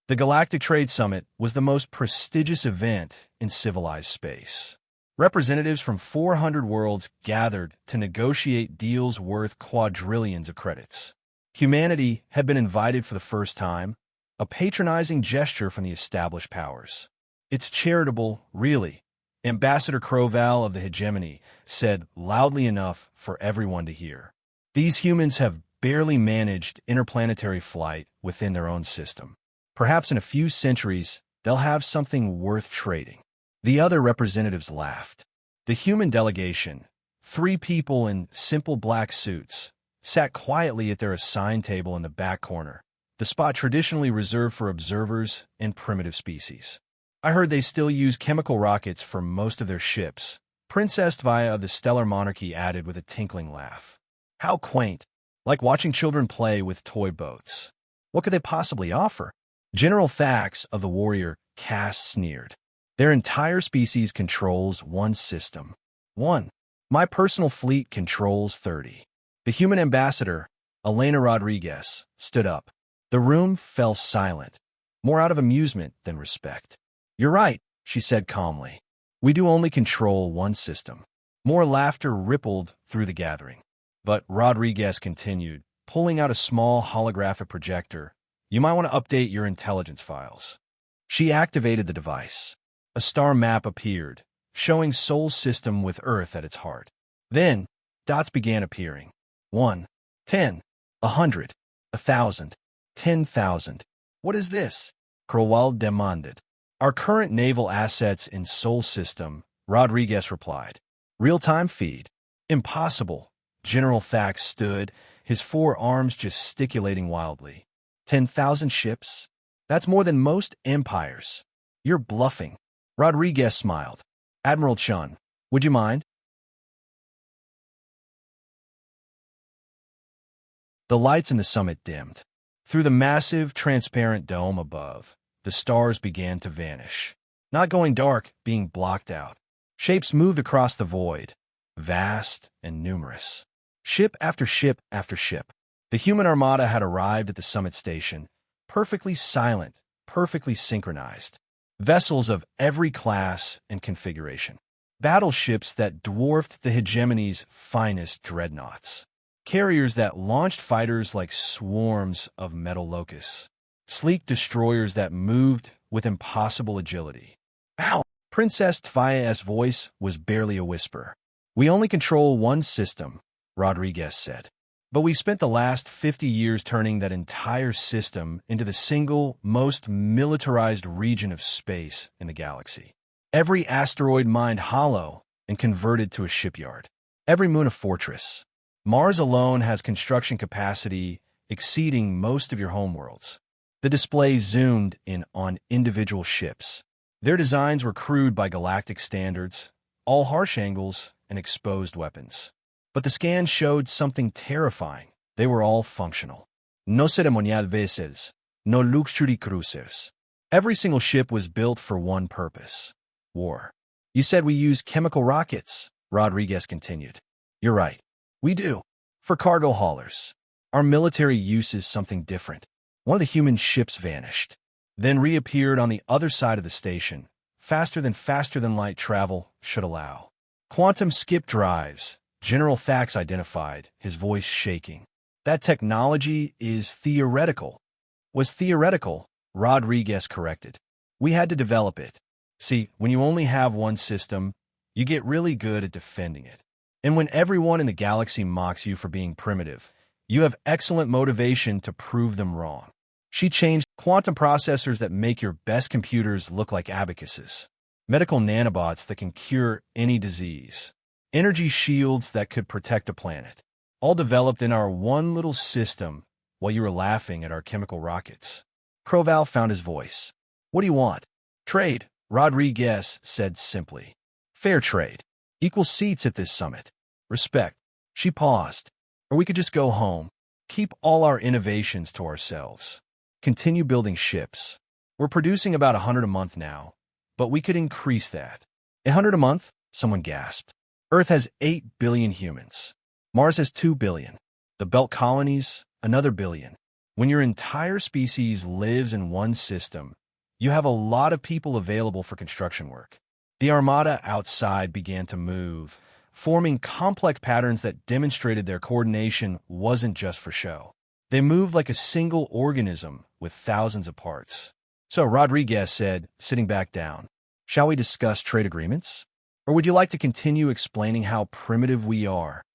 The Galactic Trade Summit was the most prestigious event in civilized space. Representatives from 400 worlds gathered to negotiate deals worth quadrillions of credits. Humanity had been invited for the first time, a patronizing gesture from the established powers. "It's charitable, really," Ambassador Croval of the hegemony said loudly enough for everyone to hear. "These humans have barely managed interplanetary flight within their own system. Perhaps in a few centuries, they'll have something worth trading." The other representatives laughed. The human delegation, 3 people in simple black suits, sat quietly at their assigned table in the back corner, the spot traditionally reserved for observers and primitive species. "I heard they still use chemical rockets for most of their ships," Princess Tvaya of the Stellar Monarchy added with a tinkling laugh. "How quaint, like watching children play with toy boats. What could they possibly offer?" General Thax of the Warrior Caste sneered. "Their entire species controls one system. 1. My personal fleet controls 30. The human ambassador, Elena Rodriguez, stood up. The room fell silent, more out of amusement than respect. "You're right," she said calmly. "We do only control one system." More laughter rippled through the gathering. But Rodriguez continued, pulling out a small holographic projector. "You might want to update your intelligence files." She activated the device. A star map appeared, showing Sol system with Earth at its heart. Then, dots began appearing. 1, 10, 100, 1,000, 10,000. "What is this?" Crowell demanded. "Our current naval assets in Sol system," Rodriguez replied. "Real-time feed." "Impossible." General Thax stood, his 4 arms gesticulating wildly. 10,000 ships? That's more than most empires. You're bluffing. Rodriguez smiled. "Admiral Chun, would you mind?" The lights in the summit dimmed. Through the massive, transparent dome above, the stars began to vanish. Not going dark, being blocked out. Shapes moved across the void, vast and numerous. Ship after ship after ship. The human armada had arrived at the summit station, perfectly silent, perfectly synchronized. Vessels of every class and configuration. Battleships that dwarfed the hegemony's finest dreadnoughts. Carriers that launched fighters like swarms of metal locusts. Sleek destroyers that moved with impossible agility. "Ow!" Princess Tvaya's voice was barely a whisper. "We only control one system," Rodriguez said. "But we've spent the last 50 years turning that entire system into the single, most militarized region of space in the galaxy. Every asteroid mined hollow and converted to a shipyard. Every moon a fortress. Mars alone has construction capacity exceeding most of your homeworlds." The display zoomed in on individual ships. Their designs were crude by galactic standards, all harsh angles and exposed weapons. But the scan showed something terrifying. They were all functional. No ceremonial vessels, no luxury cruisers. Every single ship was built for one purpose: war. "You said we use chemical rockets," Rodriguez continued. "You're right. We do. For cargo haulers. Our military use is something different." One of the human ships vanished, then reappeared on the other side of the station, faster than light travel should allow. "Quantum skip drives," General Thax identified, his voice shaking. "That technology is theoretical." "Was theoretical," Rodriguez corrected. "We had to develop it. See, when you only have one system, you get really good at defending it. And when everyone in the galaxy mocks you for being primitive, you have excellent motivation to prove them wrong." She changed quantum processors that make your best computers look like abacuses. Medical nanobots that can cure any disease. Energy shields that could protect a planet. All developed in our one little system while you were laughing at our chemical rockets. Croval found his voice. "What do you want?" "Trade," Rodriguez said simply. "Fair trade. Equal seats at this summit. Respect." She paused. "Or we could just go home. Keep all our innovations to ourselves. Continue building ships. We're producing about 100 a month now, but we could increase that." 100 a month? Someone gasped. Earth has 8 billion humans. Mars has 2 billion. The Belt colonies, another billion. When your entire species lives in one system, you have a lot of people available for construction work. The Armada outside began to move, forming complex patterns that demonstrated their coordination wasn't just for show. They moved like a single organism with thousands of parts. So Rodriguez said, sitting back down, "Shall we discuss trade agreements? Or would you like to continue explaining how primitive we are?"